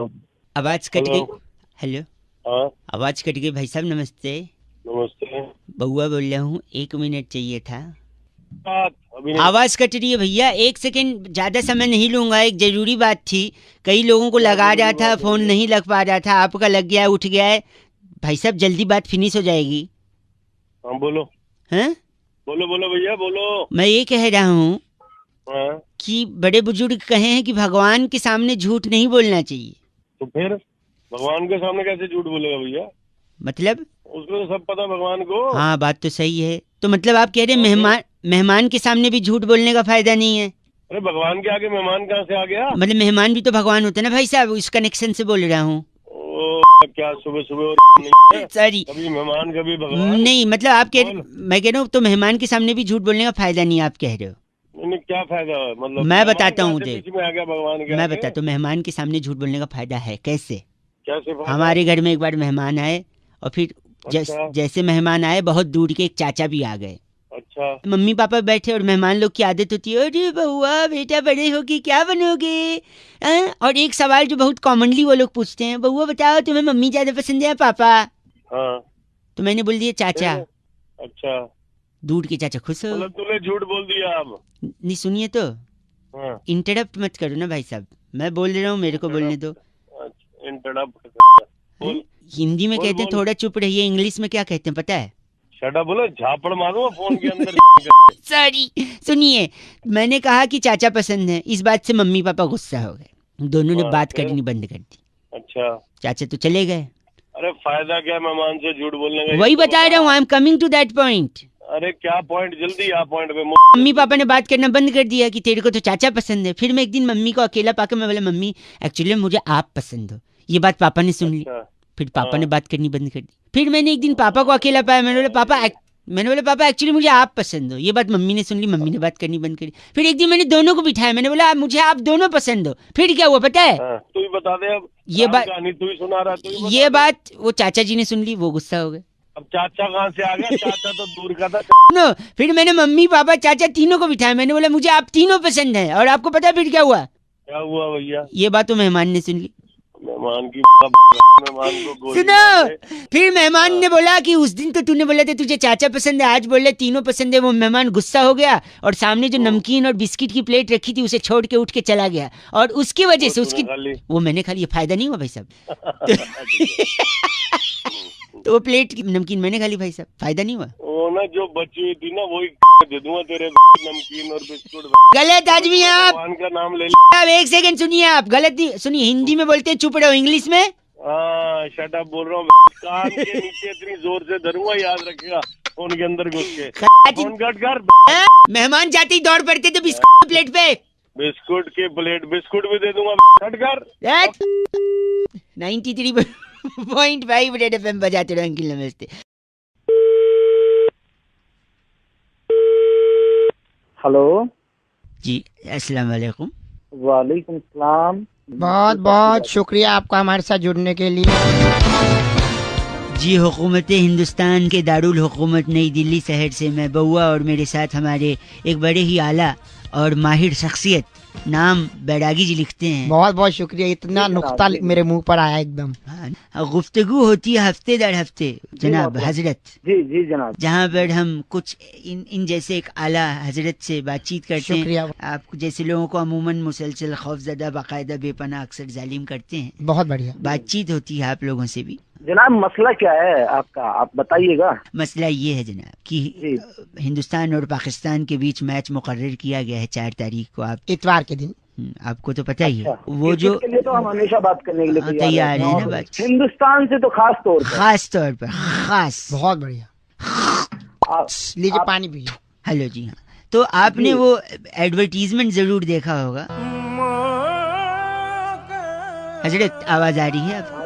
आवाज कट गई। हेलो, हाँ आवाज कट गई भाई साहब। नमस्ते। नमस्ते। बउआ बोल रहा हूँ, 1 मिनट चाहिए था। अभी नहीं। आवाज कट रही है भैया, 1 सेकंड, ज्यादा समय नहीं लूंगा। एक जरूरी बात थी, कई लोगों को लगा रहा था, फोन नहीं लग पा रहा था, आपका लग गया, उठ गया है। भाई साहब जल्दी बात फिनिश हो जाएगी। हाँ बोलो। हैं? बोलो बोलो भैया बोलो। मैं ये कह रहा हूँ हाँ कि बड़े बुजुर्ग कहे हैं कि भगवान के सामने झूठ नहीं बोलना चाहिए। तो फिर भगवान के सामने कैसे झूठ बोलेगा भैया? मतलब? उसको तो सब पता भगवान को। हाँ, बात तो सही है। तो मतलब आप कह रहे हैं और फिर? मेहमान के सामने भी झूठ बोलने का फायदा नहीं है? अरे भगवान के आगे मेहमान कहाँ से आ गया? मतलब मेहमान भी तो भगवान होते हैं ना भाई साहब, उस कनेक्शन से बोल रहा हूँ। क्या सुबह सुबह नहीं है? सॉरी, कभी मेहमान कभी भगवान। नहीं मतलब आप बोल। मैं कह रहा हूँ तो मेहमान के सामने भी झूठ बोलने का फायदा नहीं है, आप कह रहे हो। नहीं, क्या फायदा है? मतलब मैं मेहमान बताता कहाँ हूँ, से देख बीच में आ गया भगवान के मैं आगे? बताता हूँ मेहमान के सामने झूठ बोलने का फायदा है। कैसे? कैसे फायदा? हमारे घर में एक बार मेहमान आए और फिर अच्छा जैसे मेहमान आए, बहुत दूर के एक चाचा भी आ गए। अच्छा। मम्मी पापा बैठे और मेहमान लोग की आदत होती है, अरे बउआ बेटा बड़े होके क्या बनोगे? और एक सवाल जो बहुत कॉमनली वो लोग पूछते हैं, बउआ बताओ तुम्हें मम्मी ज्यादा पसंद है या पापा? हाँ तो मैंने बोल दिया चाचा। फिर? अच्छा दूर के चाचा खुश हो। मतलब तूने झूठ बोल दिया अब। नहीं, सुनिए तो, हाँ इंटरप्ट मत करो ना भाई साहब, मैं बोल रहा हूँ, मेरे को बोलने दो। इंटरप्ट। हैं? बोल हिंदी में बोल कहते हैं बोल। थोड़ा चुप रहिए, इंग्लिश में क्या कहते हैं पता है? शटा बोलो, झापड़ मारूंगा फोन के अंदर। सॉरी, सुनिए, मैंने कहा कि चाचा पसंद है, इस बात से मम्मी पापा गुस्सा हो गए, दोनों ने हाँ, बात फिर? करनी बंद कर दी। अच्छा। चाचा तो चले गए। अरे फायदा क्या मेहमान से झूठ बोलने का? वही ये तो बता रहा हूँ, I am coming to that point. अरे क्या पॉइंट? जल्दी आ पॉइंट पे। मम्मी पापा ने बात करना बंद कर दिया कि तेरे को तो चाचा पसंद है। फिर मैं एक दिन मम्मी को अकेला पाकर मैं बोला, मम्मी एक्चुअली मुझे आप पसंद हो। ये बात पापा ने सुन ली। अच्छा फिर पापा ने हाँ। बात करनी बंद कर दी। फिर मैंने एक दिन पापा को अकेला पाया, मैंने बोला पापा एक्चुअली मुझे आप पसंद हो। ये बात मम्मी ने सुन ली, मम्मी ने बात करनी बंद करी। फिर एक दिन मैंने दोनों को बिठाया, मैंने बोला मुझे आप दोनों पसंद हो। फिर क्या हुआ पता है? हाँ, तू ही बता दे अब। ये राम बात कहानी तू ही सुना रहा, तू ही बता ये दे। बात वो चाचा जी ने सुन ली, वो गुस्सा हो गए। अब चाचा कहाँ से आ गया? चाचा तो दूर का था। सुनो, फिर मैंने मम्मी पापा चाचा तीनों को बिठाया, मैंने बोला मुझे आप तीनों पसंद है। और आपको पता है फिर क्या हुआ? क्या हुआ भैया? ये बात तो मेहमान ने सुन ली। मेहमान की मेहमान को गोली सुनो, मार दे। फिर मेहमान हाँ। ने बोला कि उस दिन तो तूने बोला था तुझे चाचा पसंद है, आज बोल रहे तीनों पसंद है। वो मेहमान गुस्सा हो गया और सामने जो नमकीन और बिस्किट की प्लेट रखी थी उसे छोड़ के उठ के चला गया। और उसकी वजह से तूने खा ली? वो मैंने खा लिया, फायदा नहीं हुआ भाई साहब। ठीक है। तो वो प्लेट की नमकीन मैंने खा ली भाई साहब, फायदा नहीं हुआ। वो ना जो बची हुई थी ना वही दे दूंगा तेरे नमकीन और बिस्कुट। गलत आदमी हैं आप। भगवान का नाम ले अब एक सेकंड सुनिए, आप गलत नहीं सुनिए, हिंदी में बोलते हैं चुप रहो, इंग्लिश में हाँ शट अप बोल रहा हूँ। कान के नीचे इतनी जोर से धरूंगा, याद रखेगा। फोन के अंदर घुस के फोन कट कर। मेहमान जाते ही दौड़ पड़ते थे बिस्कुट प्लेट पे। बिस्कुट के प्लेट बिस्कुट भी दे दूंगा। कट कर। 93.5 रेड एफएम बजाते रहो अंकिल। नमस्ते। हेलो जी, अस्सलाम वालेकुम। वालेकुम सलाम। बहुत बहुत शुक्रिया आपका हमारे साथ जुड़ने के लिए। जी, हुकूमत हिंदुस्तान के दारुल हुकूमत नई दिल्ली शहर से मैं बउआ और मेरे साथ हमारे एक बड़े ही आला और माहिर शख्सियत, नाम बैरागी जी लिखते हैं। बहुत बहुत शुक्रिया, इतना नुक्ता मेरे मुंह पर आया एकदम। हाँ, गुफ्तगू होती है हफ्ते दर हफ्ते जनाब हजरत, जी जी जनाब। जहाँ पर हम कुछ इन जैसे एक आला हजरत से बातचीत करते शुक्रिया। हैं। आप जैसे लोगों को अमूमन मुसलसल खौफजदा बाकायदा बेपनाह अक्सर जालिम करते हैं। बहुत बढ़िया बातचीत होती है आप लोगों से भी। जनाब मसला क्या है आपका, आप बताइएगा। मसला ये है जनाब कि हिंदुस्तान और पाकिस्तान के बीच मैच मुकर्रर किया गया है 4 तारीख को। आप इतवार के दिन। आपको तो पता ही है। अच्छा, वो जो के लिए तो हम हमेशा बात करने के लिए तैयार है ना बात, हिंदुस्तान से तो खास तौर पर खास। बहुत बढ़िया, लीजिए पानी पीजिए। हेलो जी हाँ, तो आपने वो एडवर्टीजमेंट जरूर देखा होगा। हजरत आवाज आ रही है आपको?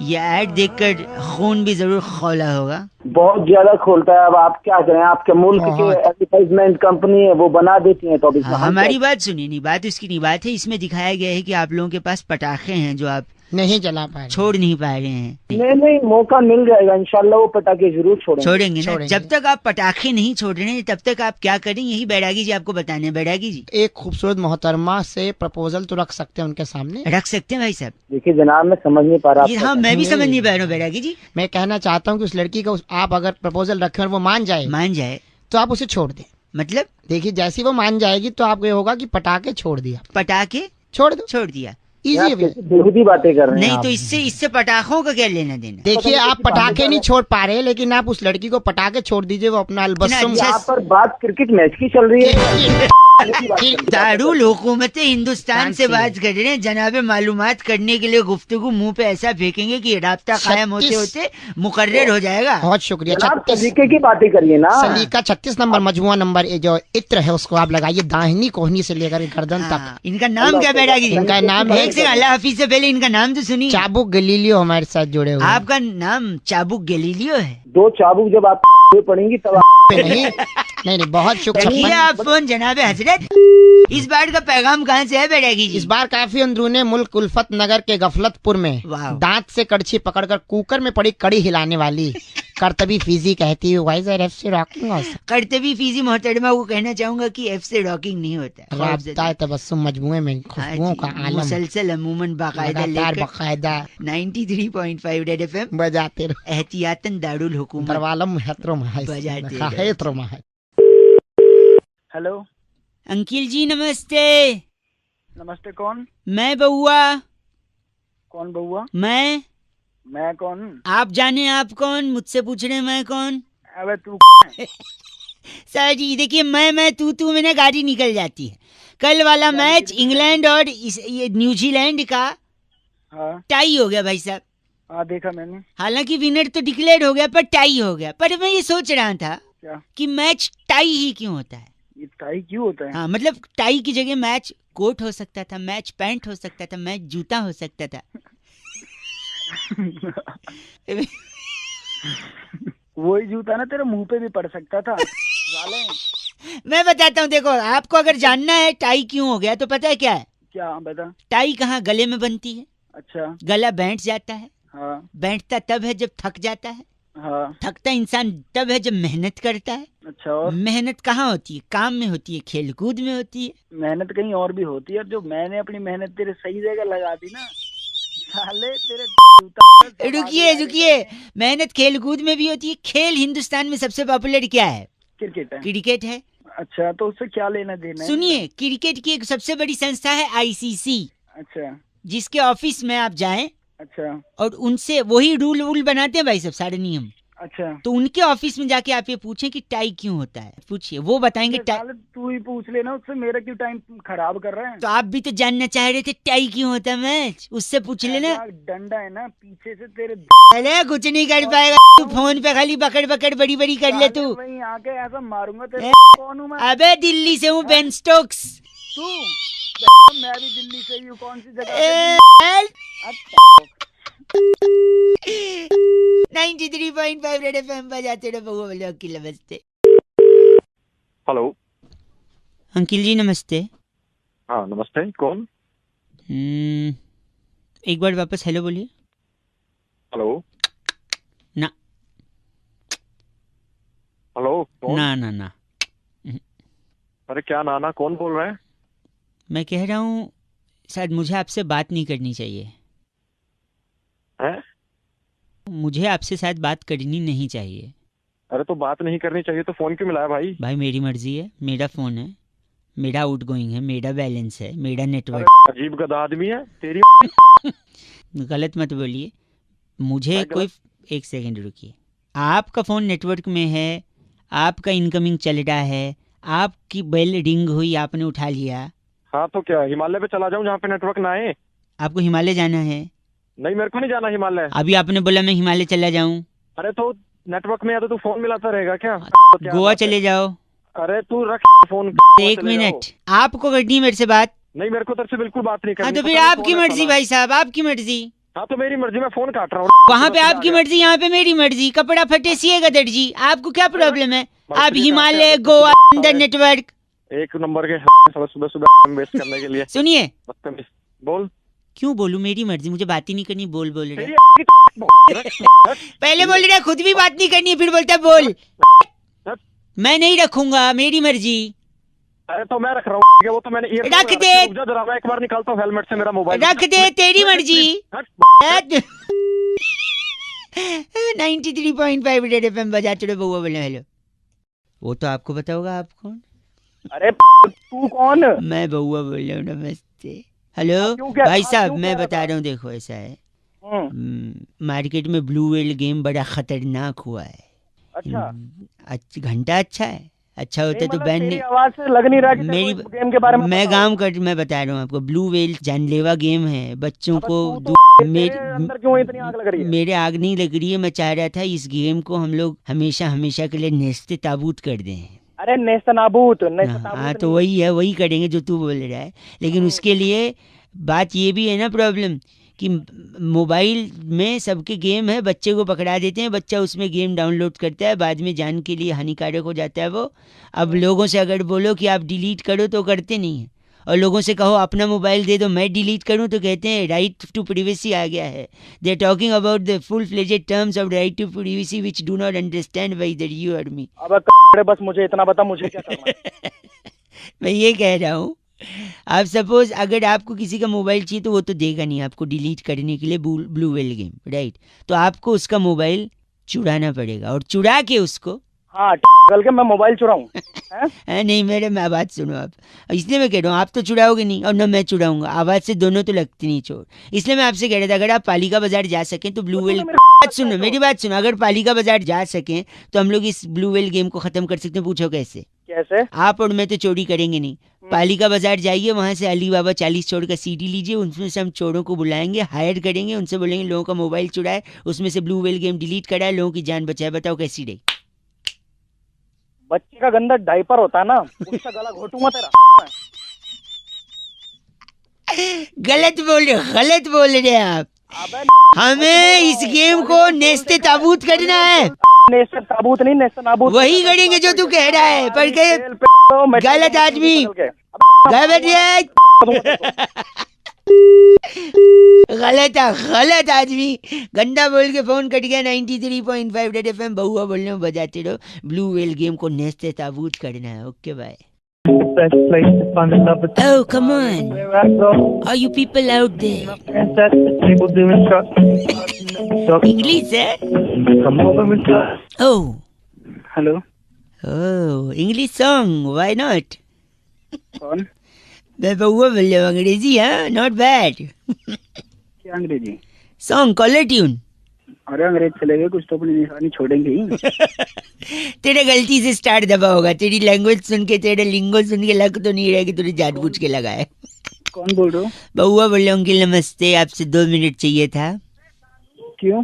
ये ऐड देखकर खून भी जरूर खौला होगा। बहुत ज्यादा खोलता है। अब आप क्या करें, आपके मुल्क के एडवर्टाइजमेंट कंपनी है वो बना देती है। तो अब हमारी बात सुनिए, नहीं बात उसकी नहीं, बात है इसमें दिखाया गया है कि आप लोगों के पास पटाखे हैं जो आप नहीं जला पा रहे, छोड़ नहीं पा रहे हैं। नहीं, मौका मिल जाएगा इंशाल्लाह, वो पटाखे जरूर छोड़ेंगे ना। जब तक आप पटाखे नहीं छोड़ रहे हैं तब तक आप क्या करें, यही बैरागी जी आपको बताने हैं। बैरागी जी, एक खूबसूरत मोहतरमा से प्रपोजल तो रख सकते हैं उनके सामने। रख सकते हैं भाई साहब। देखिए जनाब, मैं समझ नहीं पा रहा। हाँ, मैं भी समझ नहीं पा रहा हूँ बैरागी जी। मैं कहना चाहता हूँ कि उस लड़की को आप अगर प्रपोजल रखें और वो मान जाए तो आप उसे छोड़ दें। मतलब देखिए जैसी वो मान जाएगी तो आपको ये होगा कि पटाखे छोड़ दिया, पटाखे छोड़ दिया। इजी बेहूदी बातें कर रहे हैं नहीं तो इससे पटाखों का क्या लेना देना। देखिए आप पटाखे नहीं छोड़ पा रहे, लेकिन आप उस लड़की को पटाखे छोड़ दीजिए, वो अपना अलबस्सुम। यहाँ पर बात क्रिकेट मैच की चल रही है। दारुल हुकूमत हिंदुस्तान से बात कर रहे हैं। जनाबे मालूमात करने के लिए गुफ्तगू मुंह पे ऐसा फेंकेंगे कि राब्ता कायम होते होते मुकर्रर हो जाएगा। बहुत शुक्रिया। सलीके की बातें करिए ना। सलीका 36 नंबर मजमुआ नंबर जो इत्र है उसको आप लगाइए दाहिनी कोहनी से लेकर गर्दन तक। इनका नाम क्या बैरागी जी? इनका नाम है, अल्लाह हाफिज से पहले इनका नाम तो सुनिए। चाबुक गलीलियो हमारे साथ जुड़े हुए। आपका नाम चाबुक गलीलियो है? 2 चाबुक जब आप पड़ेंगी तब नहीं बहुत शुक्रिया। आप फोन जनाबे हजरत। इस बार का पैगाम कहाँ से है बैरागी जी? इस बार काफी अंदरूने मुल्क उल्फत नगर के गफलतपुर में दांत से कड़छी पकड़कर कुकर में पड़ी कड़ी हिलाने वाली करतबी फीजी कहती है वाइज एफ से रॉकिंग होता। करतबी फीजी मोहतरमा को कहना चाहूंगा कि एफ से रॉकिंग नहीं होता। राब्ता तबस्सुम मजमुए में खुशबुओं का आलम मुसलसल अमूमन बाकायदा 93.5 रेड एफएम बजाते रहो। एहतियातन दारुल हुकूमत दरवालम हेत्रो बजाते। हेलो अंकिल जी नमस्ते। नमस्ते, कौन? मैं बउआ। कौन बउआ? मैं कौन? आप जाने आप कौन? मुझसे पूछ रहे मैं कौन? अबे तू सर जी देखिए, मैं तू में ना गाड़ी निकल जाती है। कल वाला मैच इंग्लैंड और ये न्यूजीलैंड का टाई हो गया भाई साहब। हाँ देखा मैंने। हालांकि विनर तो डिक्लेयर हो गया पर टाई हो गया। पर मैं ये सोच रहा था क्या कि मैच टाई ही क्यों होता है? ये टाई क्यों होता है? हाँ मतलब टाई की जगह मैच कोट हो सकता था, मैच पैंट हो सकता था, मैच जूता हो सकता था। वही जूता ना तेरे मुंह पे भी पड़ सकता था। मैं बताता हूँ, देखो आपको अगर जानना है टाई क्यों हो गया तो पता है क्या है? क्या बता। टाई कहाँ गले में बनती है। अच्छा। गला बैठ जाता है। हाँ। बैठता तब है जब थक जाता है। हाँ। थकता इंसान तब है जब मेहनत करता है। अच्छा। और मेहनत कहाँ होती है? काम में होती है, खेल कूद में होती है। मेहनत कहीं और भी होती है। जो मैंने अपनी मेहनत तेरे सही जगह लगा दी ना साले तेरे। रुकिए, मेहनत खेल कूद में भी होती है। खेल हिंदुस्तान में सबसे पॉपुलर क्या है? क्रिकेट है। अच्छा, तो उससे क्या लेना देना है? सुनिए, क्रिकेट की एक सबसे बड़ी संस्था है आईसीसी। अच्छा। जिसके ऑफिस में आप जाएं। अच्छा। और उनसे वही रूल बनाते हैं भाई सब, सारे नियम। अच्छा। तो उनके ऑफिस में जाके आप ये पूछें कि टाई क्यों होता है, पूछिए, वो बताएंगे। तू ही पूछ लेना उससे, मेरा क्यों टाइम खराब कर रहा है? तो आप भी तो जानना चाह रहे थे टाई क्यों होता है मैच, उससे पूछ लेना। डंडा है ना पीछे से तेरे। अरे कुछ नहीं कर पाएगा तू, फोन पे खाली पकड़ बड़ी कर ले तू। वहीं आके ऐसा मारूंगा तेरे। कौन हूँ मैं? अबे दिल्ली से हूँ, बेन स्टोक्स। तू? मैं भी दिल्ली से ही हूँ। कौन सी जगह? 93.5 रेड एफएम बजाते रहो। बउआ बोले अंकिल नमस्ते। हेलो अंकिल जी नमस्ते। हाँ नमस्ते, कौन? एक बार वापस हेलो बोलिए। हेलो ना। हेलो कौन? ना। अरे क्या नाना, कौन बोल रहा है? मैं कह रहा हूँ शायद मुझे आपसे बात नहीं करनी चाहिए। हैं? मुझे आपसे शायद बात करनी नहीं चाहिए। अरे तो बात नहीं करनी चाहिए तो फोन क्यों मिलाया भाई? भाई मेरी मर्जी है, मेरा फोन है, मेरा आउटगोइंग है, मेरा बैलेंस है, मेरा नेटवर्क। अजीब गधा आदमी है तेरी। गलत मत बोलिए मुझे। कोई एक सेकंड रुकिए। आपका फोन नेटवर्क में है, आपका इनकमिंग चल रहा है, आपकी बेल रिंग हुई, आपने उठा लिया। हाँ तो क्या हिमालय पे चला जाऊं जहाँ पे नेटवर्क ना आए? आपको हिमालय जाना है? नहीं मेरे को नहीं जाना हिमालय। अभी आपने बोला मैं हिमालय चला जाऊं। अरे तो नेटवर्क में या तो तू फोन मिलाता रहेगा क्या? गोवा चले जाओ। अरे तू रख फोन। एक मिनट, आपको करनी है मेरे से बात? नहीं मेरे को तेरे से बिल्कुल बात नहीं करनी। हाँ तो फिर आपकी मर्जी भाई साहब, आपकी मर्जी। हाँ तो मेरी मर्जी, मैं फोन काट रहा हूँ। वहाँ पे आपकी मर्जी, यहाँ पे मेरी मर्जी। कपड़ा फटे सिएगा दर्जी, आपको क्या प्रॉब्लम है? आप हिमालय, गोवा, अंदर नेटवर्क। एक नंबर के सुबह वेस्ट करने के लिए। सुनिए बोल। क्यों बोलूं, मेरी मर्जी, मुझे बात ही नहीं करनी, बोल रहा तेरी पहले बोल रहा खुद भी बात नहीं करनी है, फिर बोलता बोल। मैं नहीं रखूंगा, मेरी मर्जी। अरे तो मैं रख रहा हूँ, वो तो मैंने रख दे। जरा मैं एक बार निकालता हूँ हेलमेट से मेरा मोबाइल। रख दे, तेरी मर्जी। 93.5 रेड एफएम बजाते रहो, बउआ बोले हेलो। वो तो आपको पता होगा, आप कौन? अरे तू कौन? मैं बउआ बोल रहा हूँ, नमस्ते। हेलो क्या भाई साहब, क्यों मैं कह बता रहा हूँ, देखो ऐसा है, मार्केट में ब्लू व्हेल गेम बड़ा खतरनाक हुआ है। अच्छा, घंटा अच्छा है, अच्छा होता तो बैन नहीं। आवाज से लग नहीं रहा कि मेरी गेम के बारे में मैं मैं बता रहा हूँ आपको, ब्लू व्हेल जानलेवा गेम है, बच्चों को अंदर क्यों इतनी आग लग रही है? मेरे आग नहीं लग रही है, मैं चाह रहा था इस गेम को हम लोग हमेशा हमेशा के लिए नेस्ते ताबूत कर दें। अरे नेस्त नाबूत हाँ तो वही है, वही करेंगे जो तू बोल रहा है, लेकिन उसके लिए बात ये भी है ना प्रॉब्लम कि मोबाइल में सबके गेम है, बच्चे को पकड़ा देते हैं, बच्चा उसमें गेम डाउनलोड करता है, बाद में जान के लिए हानिकारक हो जाता है वो। अब लोगों से अगर बोलो कि आप डिलीट करो तो करते नहीं हैं, और लोगों से कहो अपना मोबाइल दे दो मैं डिलीट करूं तो कहते हैं राइट टू प्राइवेसी आ गया है। They are talking about the full fledged terms of right to privacy which do not understand whether you और मी। अब बस मुझे इतना बता, मुझे क्या करना है? मैं ये कह रहा हूँ, आप सपोज अगर आपको किसी का मोबाइल चाहिए तो वो तो देगा नहीं आपको डिलीट करने के लिए ब्लू व्हेल गेम, राइट? तो आपको उसका मोबाइल चुराना पड़ेगा, और चुरा के उसको, हाँ कल के मैं मोबाइल चुराऊं? नहीं मेरे मैं बात सुनो आप, इसलिए मैं कह रहा हूँ आप तो चुराओगे नहीं और ना मैं चुराऊंगा, आवाज से दोनों तो लगती नहीं चोर, इसलिए मैं आपसे कह रहा था अगर आप पालिका बाजार जा सकें तो ब्लू व्हेल, बात सुनो मेरी बात सुनो, अगर पालिका बाजार जा सकें तो हम लोग इस ब्लू व्हेल गेम को खत्म कर सकते हैं। पूछो कैसे? कैसे? आप और मैं तो चोरी करेंगे नहीं, पालिका बाजार जाइए, वहां से अली बाबा 40 चोर का सीडी लीजिए, उनमें से हम चोरों को बुलाएंगे, हायर करेंगे, उनसे बोलेंगे लोगों का मोबाइल चुराए, उसमें से ब्लू व्हेल गेम डिलीट कराए, लोगों की जान बचाए। बताओ कैसी रही? बच्चे का गंदा डायपर होता है ना, उसका गला घोटूंगा तेरा। गलत बोल रहे हैं आप। हमें इस गेम को नेस्ते ताबूत करना है। नेस्ते ताबूत नहीं, नेस्ते नाबूत वही करेंगे जो तू कह रहा है, पर गलत आदमी, गलत आदमी, गंदा बोल के फोन कट गया। 93.5 रेड एफएम बउआ बोल रहे हो, बजाते रहो, ब्लू व्हेल गेम को नेस्ते ताबूत करना है। Okay bye. Oh, come on. Are you people out there? English, eh? Oh. Hello. Oh, English song. Why not? कौन? मैं बउआ बोल रहा हूँ, अंग्रेजी है, नॉट बैड। क्या अंग्रेजी? Song caller tune. अरे अंग्रेज चले गए, कुछ तो अपनी निशानी छोड़ेंगे ही। तेरे गलती से स्टार्ट दबा होगा, तेरी लैंग्वेज सुन के, तेरे लिंगो सुन के लग तो नहीं रहा कि तूने जानबूझ के लगाया। कौन बोल रहे हो? बउआ बोल रहा हूँ अंकिल नमस्ते, आपसे 2 मिनट चाहिए था। क्यों?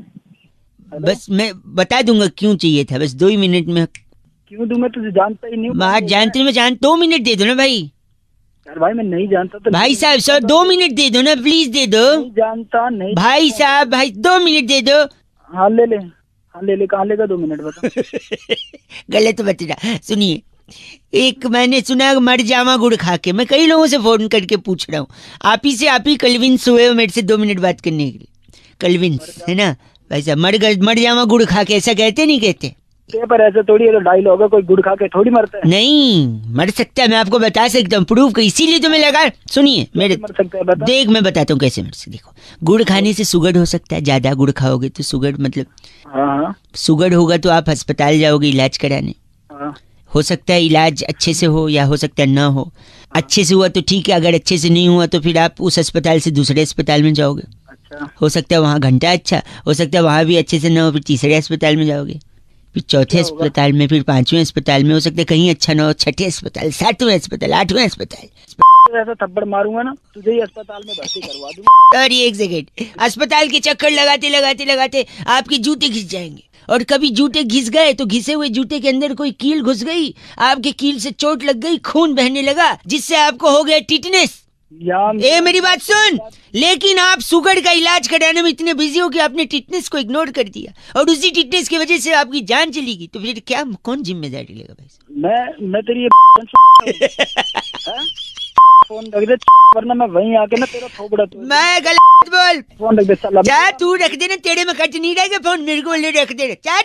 बस मैं बता दूंगा क्यों चाहिए था, बस 2 ही मिनट में। क्यों दूं? मैं तुझे जानता ही नहीं हूँ। मैं जानते मैं जान 2 मिनट दे दो ना भाई। यार भाई मैं नहीं जानता तो। भाई साहब सर 2 मिनट दे दो ना, प्लीज दे दो। नहीं जानता नहीं। भाई साहब भाई 2 मिनट दे दो। हाँ ले ले, हाँ ले ले, कहाँ लेगा? 2 मिनट बता। गलत बता रहा, सुनिए, एक मैंने सुना मर जावा गुड़ खा के, मैं कई लोगों से फोन करके पूछ रहा हूँ, आप ही कलविंस हुए हो मेरे से 2 मिनट बात करने के लिए। कलविंस है ना भाई साहब, मर जावा गुड़ खा के, ऐसा कहते नहीं कहते? पर ऐसे थोड़ी है, तो डायलॉग है, कोई गुड़ खा के थोड़ी मरता है। नहीं मर सकता है, मैं आपको बता सकता हूँ, प्रूफ कर, इसीलिए तो मैं लगा। सुनिए मेरे, मर सकता है, बता। देख मैं बताता हूँ कैसे मर सकता। देखो, गुड़ खाने से शुगर हो सकता है, ज्यादा गुड़ खाओगे तो शुगर, मतलब हाँ शुगर होगा तो आप अस्पताल जाओगे इलाज कराने। हाँ। हो सकता है इलाज अच्छे से हो या हो सकता है ना हो। अच्छे से हुआ तो ठीक है, अगर अच्छे से नहीं हुआ तो फिर आप उस अस्पताल से दूसरे अस्पताल में जाओगे। अच्छा। हो सकता है वहाँ घंटा अच्छा, हो सकता है वहाँ भी अच्छे से ना हो, फिर तीसरे अस्पताल में जाओगे, फिर चौथे अस्पताल में, फिर 5वें अस्पताल में, हो सकता है कहीं अच्छा ना हो, 6ठे अस्पताल, 7वें अस्पताल, 8वें अस्पताल। ऐसा थप्पड़ मारूंगा ना, तुझे ही अस्पताल में भर्ती करवा दूंगा। और 1 सेकेंड, अस्पताल के चक्कर लगाते आपके जूते घिस जाएंगे, और कभी जूते घिस गए तो घिसे हुए जूते के अंदर कोई कील घुस गई, आपके कील से चोट लग गई, खून बहने लगा, जिससे आपको हो गया टिटनेस। ए मेरी बात सुन, लेकिन आप शुगर का इलाज कराने में इतने बिजी हो कि आपने टिटनेस को इग्नोर कर दिया, और उसी टिटनेस की वजह से आपकी जान चली गई, तो फिर क्या, कौन जिम्मेदारी लेगा भाई? मैं तेरी फोन रख दे वरना मैं वहीं आके ना तेरा थोबड़ा तोड़ दूंगा। मैं गलत बोल। फोन रख दे साला। जा तू रख दे ना, तेरे में खर्च नहीं रहेगा फोन, मेरे को बोले रख दे। चल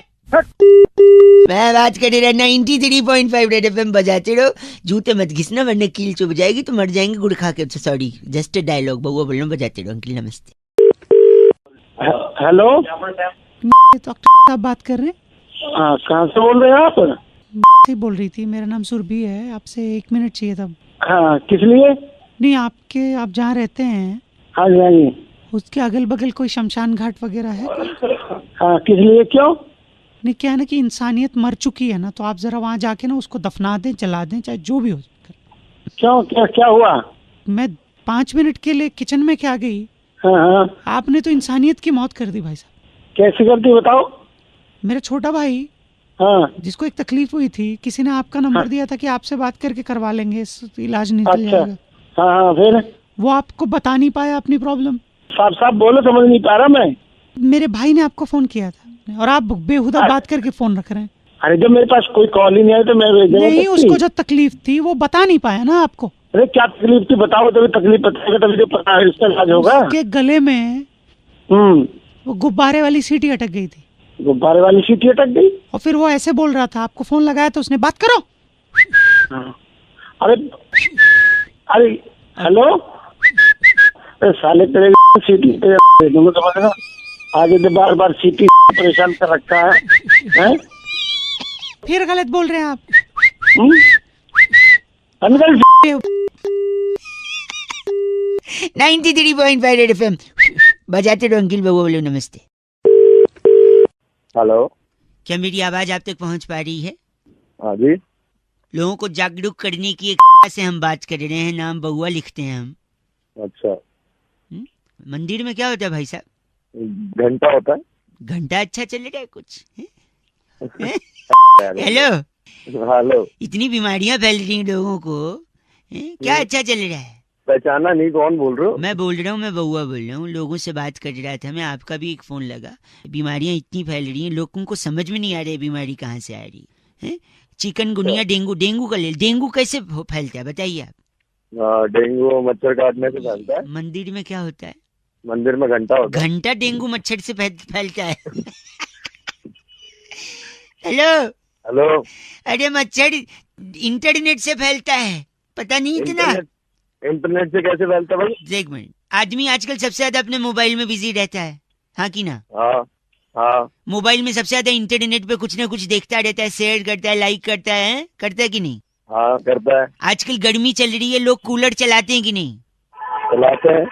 मैं बात कर रहा 93.5 रेड एफएम बजाते रहो, जूते मत घिसना वरना कील चुभ जाएगी तो मर जाएंगे गुड़ खा के। सॉरी जस्ट डायलॉग बउआ बोल रहा हूँ, बजाते रहो। अंकल नमस्ते। हेलो, तो आप बात कर रहे हैं? हाँ कहाँ से बोल रहे हैं आप? से बोल रही थी, मेरा नाम सुरभि है, आपसे 1 मिनट चाहिए था। हाँ किस लिए? नहीं आप जहाँ रहते हैं हाँ जी हाँ जी। उसके अगल बगल कोई शमशान घाट वगैरह है? हाँ किस लिए, क्यों? नहीं क्या है ना कि इंसानियत मर चुकी है ना, तो आप जरा वहाँ जाके ना उसको दफना दें, जला दें, चाहे जो भी हो। क्यों, क्या क्या हुआ? मैं 5 मिनट के लिए किचन में क्या गई, हाँ, आपने तो इंसानियत की मौत कर दी भाई साहब। कैसे करती बताओ? मेरा छोटा भाई, हाँ, जिसको एक तकलीफ हुई थी, किसी ने आपका नंबर दिया था कि आपसे बात करके करवा लेंगे, इलाज निकल जाएगा। हाँ, फिर वो आपको बता नहीं पाया अपनी प्रॉब्लम। साफ बोलो, समझ नहीं पा रहा मैं। मेरे भाई ने आपको फोन किया था और आप बेहुदा बात करके फोन रख रहे हैं। अरे जब मेरे पास कोई कॉल ही नहीं आया तो मैं नहीं, उसको जो तकलीफ थी वो बता नहीं पाया ना आपको। अरे क्या तकलीफ थी बताओ, तभी तकलीफ बताएगा तभी तो पता है इसका इलाज होगा। उसके गले में वो गुब्बारे वाली सीटी अटक गई थी। गुब्बारे वाली सीटी अटक गई? और फिर वो ऐसे बोल रहा था, आपको फोन लगाया तो उसने बात करो। अरे हेलो, अरे साले तेरे सीटी समझ, आगे तो बार बार सीटी परेशान कर रखा है? फिर गलत बोल रहे हैं आप। अंकल 93.5 रेड एफएम बजाते रहो। अंकिल बाबू बोलो नमस्ते। हेलो, क्या मेरी आवाज आप तक पहुंच पा रही है? हाँ जी। लोगों को जागरूक करने की एक से हम बात कर रहे हैं, नाम बउआ लिखते हैं हम। अच्छा, मंदिर में क्या होता है भाई साहब? घंटा होता है। घंटा अच्छा चल रहा है कुछ? हेलो हेलो, इतनी बीमारियां फैल रही हैं लोगों को, क्या अच्छा चल रहा है? पहचाना नहीं, कौन बोल रहे हो? मैं बोल रहा हूँ, मैं बउआ बोल रहा हूँ। लोगों से बात कर रहा था मैं, आपका भी एक फोन लगा। बीमारियां इतनी फैल रही हैं, लोगों को समझ में नहीं आ रही है बीमारी कहाँ से आ रही है। चिकनगुनिया, डेंगू का ले, डेंगू कैसे फैलता है बताइए आप? डेंगू मच्छर काटने से फैलता है। मंदिर में क्या होता है? मंदिर में घंटा होता है। घंटा डेंगू मच्छर से फैलता है। हेलो हेलो, अरे मच्छर इंटरनेट से फैलता है, पता नहीं इतना? इंटरनेट से कैसे फैलता है भाई? एक मिनट, आदमी आजकल सबसे ज्यादा अपने मोबाइल में बिजी रहता है, हाँ की ना? हाँ। मोबाइल में सबसे ज्यादा इंटरनेट पे कुछ ना कुछ देखता रहता है, शेयर करता है, लाइक करता है कि नहीं? हाँ करता है। आजकल गर्मी चल रही है, लोग कूलर चलाते हैं कि नहीं? चलाते हैं।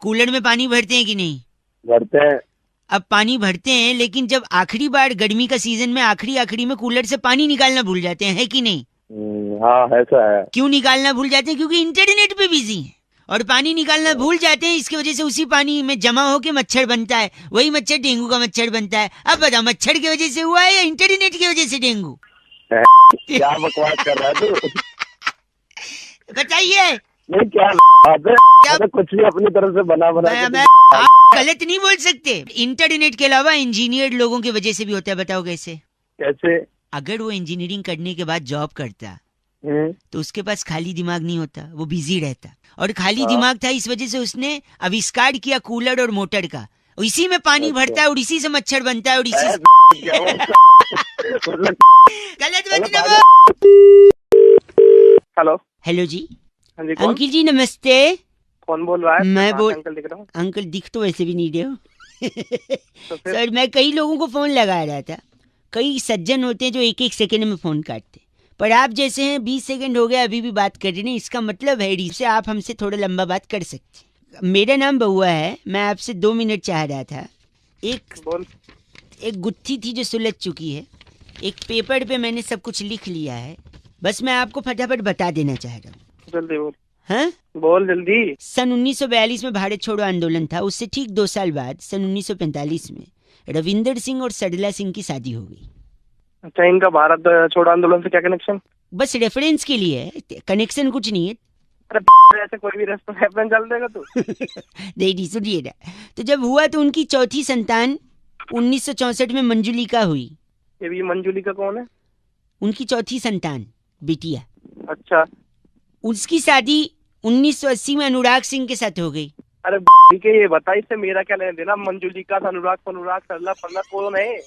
कूलर में पानी भरते हैं कि नहीं? भरते हैं। अब पानी भरते हैं, लेकिन जब आखिरी बार गर्मी का सीजन में आखिरी में कूलर से पानी निकालना भूल जाते हैं, है कि नहीं? हाँ ऐसा है। क्यों निकालना भूल जाते हैं? क्योंकि इंटरनेट पे बिजी है और पानी निकालना भूल जाते हैं। इसकी वजह से उसी पानी में जमा होके मच्छर बनता है, वही मच्छर डेंगू का मच्छर बनता है। अब बताओ, मच्छर की वजह से हुआ है या इंटरनेट की वजह से डेंगू? क्या बकवास कर रहा है तू? बताइए। नहीं क्या कुछ भी अपनी तरफ से बना आप गलत नहीं बोल सकते। इंटरनेट के अलावा इंजीनियर लोगों की वजह से भी होता है, बताओ कैसे? कैसे? अगर वो इंजीनियरिंग करने के बाद जॉब करता तो उसके पास खाली दिमाग नहीं होता, वो बिजी रहता। और खाली दिमाग था, इस वजह से उसने आविष्कार किया कूलर और मोटर का। इसी में पानी भरता है और इसी से मच्छर बनता है और इसी से गलत मत। हेलो जी। हाँ जी, अंकिल जी नमस्ते। कौन बोल रहा है? मैं बोल अंकल दिख रहा हूँ। अंकल दिख तो वैसे भी नहीं रहे हो। तो फिर? सर मैं कई लोगों को फोन लगा रहा था। कई सज्जन होते हैं जो 1-1 सेकंड में फोन काटते, पर आप जैसे हैं 20 सेकंड हो गए अभी भी बात कर रहे हैं। इसका मतलब है इससे आप हमसे थोड़ा लंबा बात कर सकते। मेरा नाम बउआ है, मैं आपसे 2 मिनट चाह रहा था। एक गुत्थी थी जो सुलझ चुकी है, एक पेपर पे मैंने सब कुछ लिख लिया है, बस मैं आपको फटाफट बता देना चाह रहा हूँ। जल्दी बोल। हाँ बोल जल्दी। सन 1942 में भारत छोड़ो आंदोलन था। उससे ठीक 2 साल बाद सन 1945 में रविंदर सिंह और सरला सिंह की शादी हो गई। अच्छा, इनका भारत छोड़ो आंदोलन से क्या कनेक्शन? बस रेफरेंस के लिए है, कनेक्शन कुछ नहीं है। अरे ऐसे कोई भी रेफरेंस चल देगा तू? नहीं सुनिए ना, तो जब हुआ तो उनकी चौथी संतान 1964 में मंजुलिका हुई। ये मंजुलिका कौन है? उनकी चौथी संतान बिटिया। अच्छा। उसकी शादी 1980 में अनुराग सिंह के साथ हो गई। अरे ठीक है, ये बता इससे मेरा क्या लेना देना? मंजुलिका था, अनुराग सरला फरला कौन है?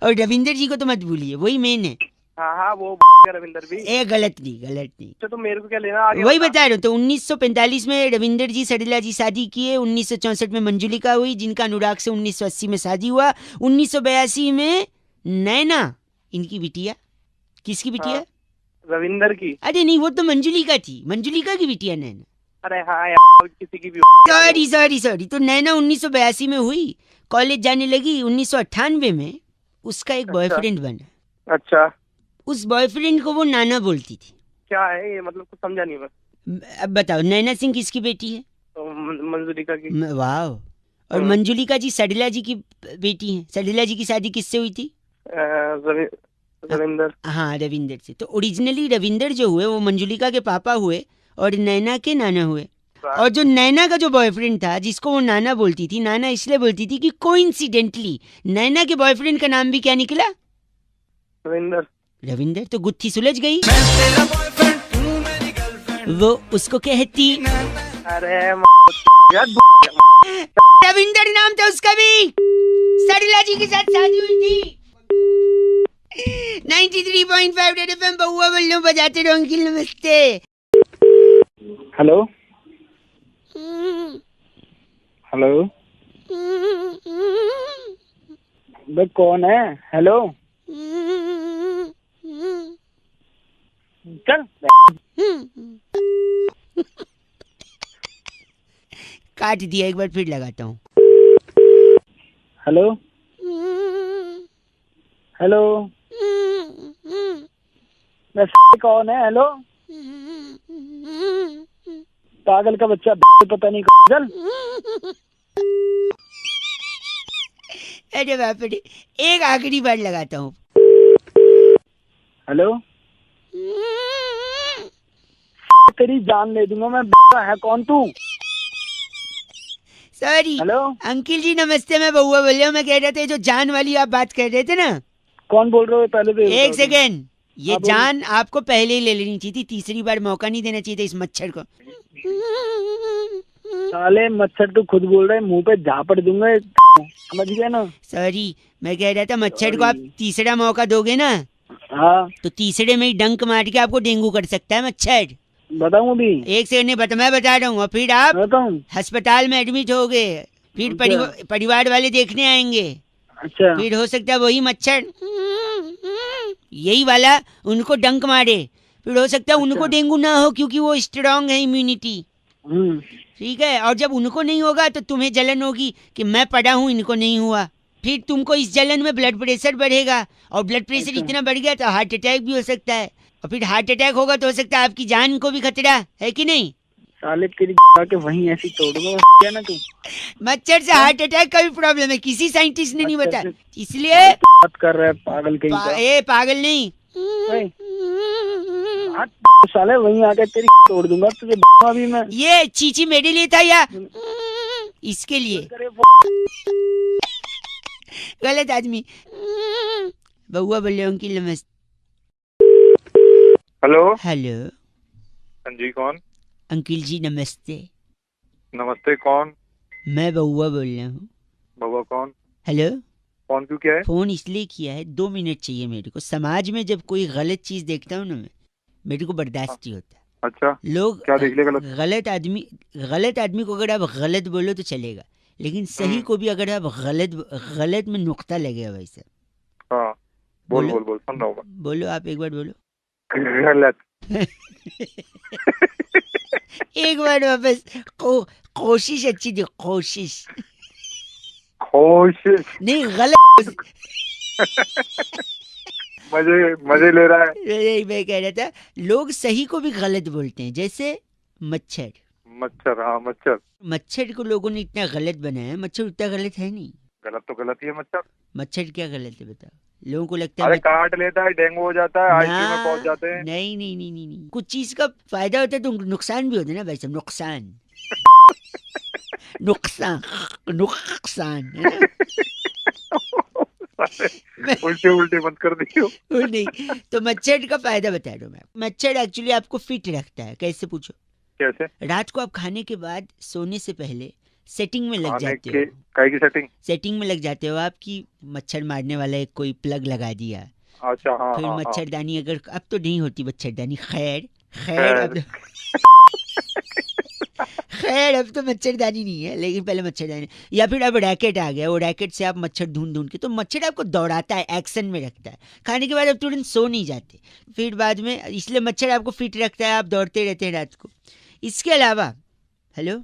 और रविंदर जी को तो मत भूलिए, वही मेन है। हाँ हाँ, वो रविंदर भी। गलत नहीं। तो मेरे को क्या लेना आगे? वही बता रहा हूँ। तो 1945 में रविंदर जी सड़ीला जी शादी किए, 1964 में मंजुलिका हुई जिनका अनुराग से 1980 में शादी हुआ, 1982 में नैना, इनकी बिटिया। किसकी बिटिया? हाँ, रविंदर की। अरे नहीं, वो तो मंजुलिका थी, मंजुलिका की बिटिया नैना। अरे हाँ यार, किसी की भी। सॉरी। तो नैना 1982 में हुई, कॉलेज जाने लगी, 1998 में उसका एक बॉयफ्रेंड बना। अच्छा। उस बॉयफ्रेंड को वो नाना बोलती थी। क्या है ये, मतलब कुछ समझा नहीं मैं। अब बताओ, नैना सिंह किसकी बेटी है? तो मंजुलिका की। वाह। और मंजुलिका जी सड़ीला जी की बेटी हैं। सड़ीला जी की शादी किससे हुई थी? रविंदर। हाँ, रविंदर से। तो ओरिजिनली रविंदर जो हुए वो मंजुलिका के पापा हुए और नैना के नाना हुए। और जो नैना का जो बॉयफ्रेंड था, जिसको वो नाना बोलती थी, नाना इसलिए बोलती थी कि कोइंसिडेंटली नैना के बॉयफ्रेंड का नाम भी क्या निकला? रविंदर। तो गुत्थी सुलझ गई। वो उसको कहती, अरे रविंदर नाम था उसका भी, सड़ीला जी के साथ शादी हुई थी। 93.5 रेड एफएम बहुआ बल्लो बजाते रहो। अंकिल नमस्ते। हेलो हेलो, बे कौन है? हेलो चल। काट दिया, एक बार फिर लगाता हूँ। हेलो हेलो, मैं कौन है? हेलो, पागल का बच्चा, पता नहीं चल। अरे बाप रे, एक आखिरी बार लगाता हूँ। हेलो, तेरी जान ले दूंगा मैं। है कौन तू? सॉरी। हेलो अंकिल जी नमस्ते, मैं बहुआ बोल रहा हूँ। मैं कह रहा था जो जान वाली आप बात कर रहे थे ना। कौन बोल रहे हो? पहले तो एक सेकेंड, ये जान आपको पहले ही ले लेनी चाहिए थी, तीसरी बार मौका नहीं देना चाहिए था इस मच्छर को। साले मच्छर तो खुद बोल रहे हैं, मुंह पे झापड़ दूंगा, समझ गया ना? सॉरी, मैं कह रहा था मच्छर को आप तीसरा मौका दोगे ना, हाँ, तो तीसरे में ही डंक मार के आपको डेंगू कर सकता है मच्छर। बताऊं अभी? एक सेकंड नहीं, मैं बता रहा हूँ। और फिर आप अस्पताल में एडमिट हो गए, फिर परिवार वाले देखने आएंगे। अच्छा। फिर हो सकता है वही मच्छर यही वाला उनको डंक मारे, फिर हो सकता है उनको डेंगू ना हो क्योंकि वो स्ट्रांग है इम्यूनिटी। ठीक है। और जब उनको नहीं होगा तो तुम्हें जलन होगी कि मैं पड़ा हूँ, इनको नहीं हुआ। फिर तुमको इस जलन में ब्लड प्रेशर बढ़ेगा, और ब्लड प्रेशर इतना बढ़ गया तो हार्ट अटैक भी हो सकता है, और फिर हार्ट अटैक होगा तो हो सकता है आपकी जान को भी खतरा है कि नहीं? साले तेरी के वहीं ऐसी तोड़ूंगा क्या ना तू। मच्छर से हार्ट अटैक का भी प्रॉब्लम है, किसी साइंटिस्ट ने नहीं बताया, इसलिए बात कर रहा है पागल कहीं पागल नहीं। साले वहीं आके तेरी तोड़ दूंगा तुझे अभी मैं। ये चीची मेरे लिए था या इसके लिए? गलत आदमी। बउआ बोले अंकिल नमस्ते। Hello hello. हाँ जी, कौन? अंकिल जी नमस्ते। नमस्ते, कौन? मैं बउआ बोल रहा हूँ। बउआ कौन? हेलो। फोन क्यों किया है? फोन इसलिए किया है, 2 मिनट चाहिए मेरे को। समाज में जब कोई गलत चीज देखता हूँ ना मैं, मेरे को बर्दाश्त नहीं होता। अच्छा, लोग क्या देख लिया? गलत आदमी को अगर आप गलत बोलो तो चलेगा, लेकिन सही को भी अगर आप गलत में नुक्ता लगेगा भाई साहब। हाँ, बोल सुन रहा हूँ। बोलो, आप एक बार बोलो। गलत। एक बार वापस। कोशिश अच्छी थी, कोशिश नहीं, गलत। मजे ले रहा है। मैं कह रहा था लोग सही को भी गलत बोलते हैं, जैसे मच्छर। हाँ, मच्छर को लोगों ने इतना गलत बनाया है, मच्छर उतना गलत है नहीं। गलत तो गलत ही है मच्छर। मच्छर क्या गलत है बताओ? लोगों को लगता है अरे काट लेता है, डेंगू हो जाता है, आईसीयू में पहुंच जाते हैं। नहीं, कुछ चीज का फायदा होता है तो नुकसान भी होता है ना भाई साहब। नुकसान उल्टे मत कर दियो। नहीं, तो मच्छर का फायदा बता रहा हूँ मैं। मच्छर एक्चुअली आपको फिट रखता है। कैसे पूछो? कैसे? रात को आप खाने के बाद सोने से पहले सेटिंग में लग जाते हो। काय की सेटिंग? सेटिंग में लग जाते हो आपकी मच्छर मारने वाला एक कोई प्लग लगा दिया। अच्छा हाँ। फिर हाँ, मच्छरदानी अगर अब तो नहीं होती मच्छरदानी, खैर अब खैर अब तो मच्छरदानी नहीं है, लेकिन पहले मच्छरदानी। या फिर अब रैकेट आ गया, वो रैकेट से आप मच्छर ढूंढ के, तो मच्छर आपको दौड़ाता है, एक्शन में रखता है। खाने के बाद आप तुरंत सो नहीं जाते फिर बाद में, इसलिए मच्छर आपको फिट रखता है, आप दौड़ते रहते हैं रात को। इसके अलावा हेलो,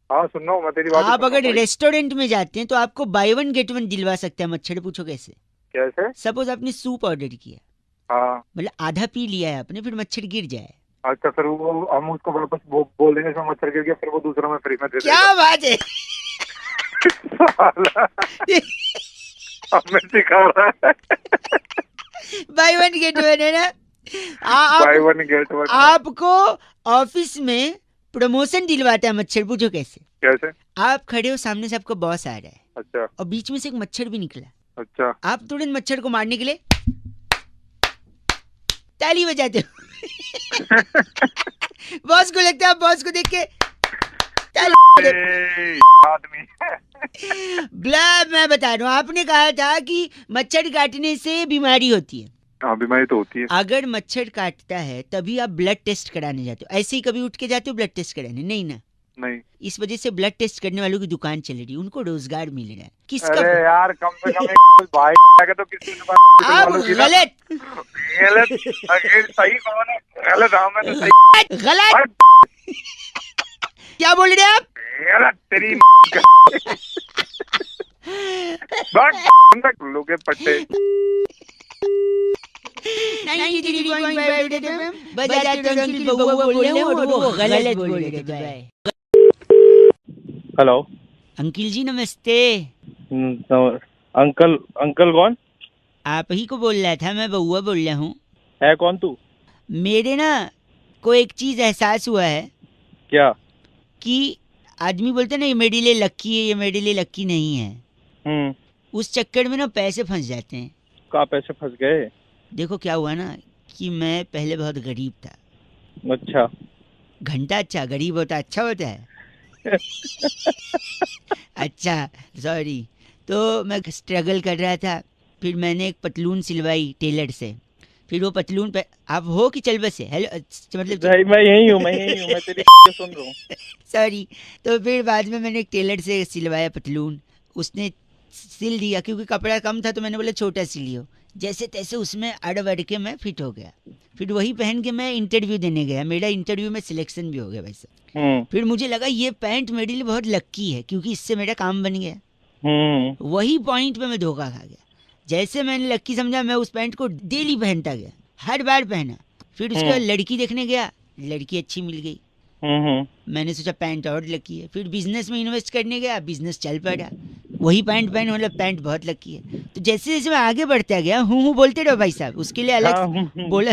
हाँ सुन रहा हूँ मैं तेरी बात। आप अगर रेस्टोरेंट में जाते हैं तो आपको बाय 1 गेट 1 दिलवा सकता है मच्छर। पूछो कैसे? कैसे? सपोज आपने सूप ऑर्डर किया, हाँ मतलब आधा पी लिया है आपने, फिर मच्छर गिर जाए। अच्छा, फिर वो हम उसको वापस बोल देंगे इसमें मच्छर गिर गया, फिर वो दूसरा में फ्री में दे देगा। क्या बात है हमें सिखा रहा है। बाय 1 गेट 1 है ना। बाय 1 गेट 1 आपको ऑफिस में प्रमोशन दिलवाता है मच्छर। पूछो कैसे? कैसे? आप खड़े हो, सामने से आपका बॉस आ रहा है, अच्छा, और बीच में से एक मच्छर भी निकला। अच्छा, आप तुरंत मच्छर को मारने के लिए ताली बजाते हो। बॉस को लगता है, आप बॉस को देख के आदमी। मैं बता रहा हूँ, आपने कहा था कि मच्छर काटने से बीमारी होती है। हाँ बीमारी तो होती है। अगर मच्छर काटता है तभी आप ब्लड टेस्ट कराने जाते हो। ऐसे ही कभी उठ के जाते हो ब्लड टेस्ट कराने? नहीं ना। नहीं। इस वजह से ब्लड टेस्ट करने वालों की दुकान चल रही है, उनको रोजगार मिल रहा है। किसका? अरे यार कम से कम भाई तो किसी आप गलत सही कौन है? गलत हम तो सही। गलत क्या बोल रहे हैं आप? गलत तेरी लोगे पट्टे। 93.5 FM बजाते हो अंकिल बउआ बोल रहे हो और वो गलत बोल रहे थे। हेलो अंकिल जी नमस्ते। अंकल कौन? आप ही को बोल रहा था, मैं बउआ बोल रहा हूँ। है कौन तू? मेरे ना को एक चीज एहसास हुआ है। क्या? कि आदमी बोलते हैं ना ये मेरे लिए लक्की है, ये मेरे लिए लक्की नहीं है। उस चक्कर में ना पैसे फंस जाते हैं। कहाँ पैसे फंस गए? देखो क्या हुआ ना कि मैं पहले बहुत गरीब था। अच्छा। घंटा अच्छा, गरीब होता अच्छा होता है। अच्छा सॉरी। तो मैं स्ट्रगल कर रहा था, फिर मैंने एक पतलून सिलवाई टेलर से। फिर वो पतलून पे आप हो कि चल बसे? हेलो मतलब मैं यही हूँ मैं तेरी सुन रहा हूँ। सॉरी। तो फिर बाद में मैंने एक टेलर से सिलवाया पतलून, उसने सिल दिया, क्योंकि कपड़ा कम था तो मैंने बोला छोटा सिलियो। जैसे तैसे उसमें अड़ के मैं फिट हो गया। फिर वही पहन के मैं इंटरव्यू देने गया, मेरा इंटरव्यू में सिलेक्शन भी हो गया वैसे। फिर मुझे लगा ये पैंट मेरे लिए बहुत लक्की है, क्योंकि इससे मेरा काम बन गया। वही पॉइंट पे मैं धोखा खा गया। जैसे मैंने लक्की समझा, मैं उस पैंट को डेली पहनता गया, हर बार पहना। फिर उसके बाद लड़की देखने गया, लड़की अच्छी मिल गई। मैंने सोचा पैंट और लकी है। फिर बिजनेस में इन्वेस्ट करने गया, बिजनेस चल पड़ा। वही पैंट पहन, मतलब पैंट बहुत लकी है। तो जैसे जैसे मैं आगे बढ़ता गया, हूँ बोलते रहो भाई साहब, उसके लिए अलग बोला।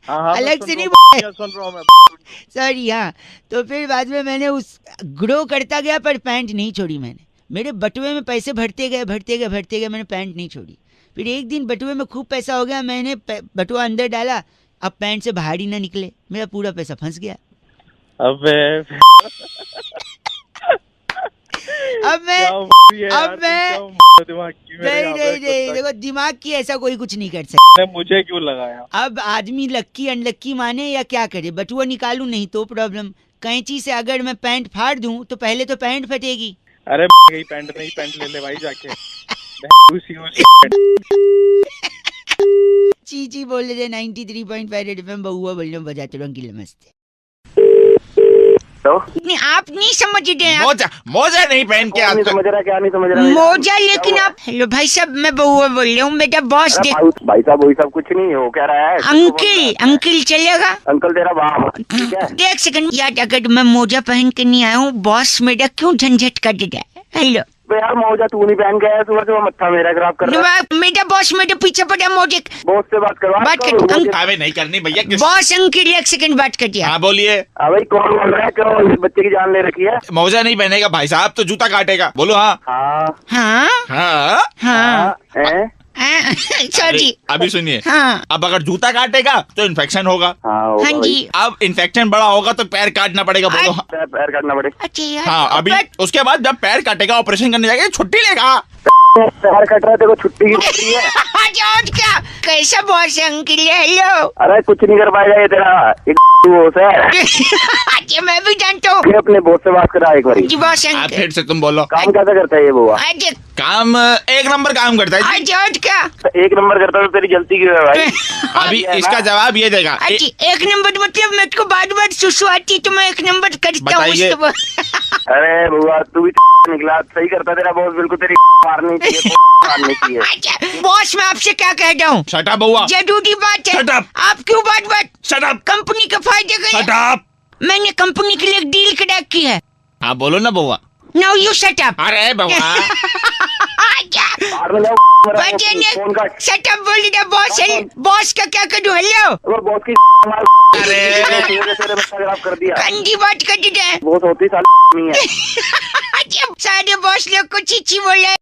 अलग से नहीं बोला, सॉरी। हाँ, तो फिर बाद में मैंने उस ग्रो करता गया, पर पैंट नहीं छोड़ी मैंने। मेरे बटुए में पैसे भरते गए, मैंने पैंट नहीं छोड़ी। फिर एक दिन बटुए में खूब पैसा हो गया, मैंने बटुआ अंदर डाला, अब पैंट से बाहर ही ना निकले, मेरा पूरा पैसा फंस गया। नहीं, देखो दिमाग की ऐसा कोई कुछ नहीं कर सकता। मुझे क्यों लगाया? अब आदमी लक्की अनलक्की माने या क्या करे? बटुआ निकालूं नहीं तो प्रॉब्लम, कैंची से अगर मैं पैंट फाड़ दूं तो पहले तो पैंट फटेगी। अरे पैंट नहीं, पैंट ले ले भाई जाके। चीची बोल रहे 93.5 FM बउआ बोल रहे बजाते रहो अंकिल नमस्ते। नहीं, आप नहीं समझ रहे। मोजा नहीं पहन के नहीं समझ रहा, क्या नहीं समझ रहा? मोजा, लेकिन आप हेलो भाई साहब, मैं बउआ बोल रहा हूँ। बेटा बॉस भाई साहब वही सब कुछ नहीं हो, कह रहा है अंकिल चलेगा? अंकल तेरा बाप, ठीक है? एक सेकंड यार, अगर मैं मोजा पहन के नहीं आया हूँ, बॉस मेरा क्यों झंझट कर देता है? हेलो यार, मोजा तू नहीं पहन के आया, सुबह मत्था मेरा खराब कर रहा है। मेरा बॉस मेरे पीछे पड़ा मोजे। बॉस से बात करवा। नहीं करनी भैया। बॉस अंकिल एक सेकंड बात कर दिया। हाँ बोलिए। भाई कौन बोल रहा है? क्यों इस बच्चे की जान ले रखी है? मोजा नहीं पहनेगा भाई साहब तो जूता काटेगा। बोलो हाँ। हाँ हाँ हाँ हाँ सॉरी। अभी सुनिए, हाँ अब अगर जूता काटेगा तो इन्फेक्शन होगा। हाँ जी। अब इन्फेक्शन बड़ा होगा तो पैर काटना पड़ेगा। बोलो। पैर काटना पड़ेगा। अच्छा यार। हाँ, अभी उसके बाद जब पैर काटेगा ऑपरेशन करने जाएगा छुट्टी लेगा। पैर कट रहा है, देखो छुट्टी की छुट्टी है। और क्या, कैसा बॉस है अंकिल? हेलो। अरे कुछ नहीं कर पाएगा ये तेरा बॉस है। अच्छा मैं भी जानता हूँ। अपने बॉस से बात करा एक बार। जी बॉस आप अंकिल। फिर से तुम बोलो। काम कैसा करता है ये बुआ? अच्छा काम एक नंबर काम करता है जी। अच्छा और क्या? एक नंबर करता है तो तेरी जलती क्यों है भाई? अभी इसका जवाब ये देगा। अच्छा एक नंबर मतलब मेरे को बार बार सुसु आती तो मैं एक नंबर करता हूँ। बताइए। अरे बुआ तू भी निकला, सही करता तेरा बॉस, बिल्कुल तेरी मारनी चाहिए, मारनी चाहिए। अच्छा बॉस मैं आपसे क्या कह रहा हूँ? शट अप बउआ। जरूरी बात है। Shut up. आप क्यों बात बात शट अप। कंपनी के फायदे के शट लिए अप। मैंने कंपनी के लिए एक डील क्रैक की है। हाँ बोलो ना बउआ। Now you shut up. अरे बउआ। फोन का शट अप बोल दिया बॉस। बॉस का क्या करूँ? हेलो बॉस की खराब कर दिया। गंदी बात कर दी है। बॉस होती साली नहीं है। सारे बॉस लोग को चीची बोला है।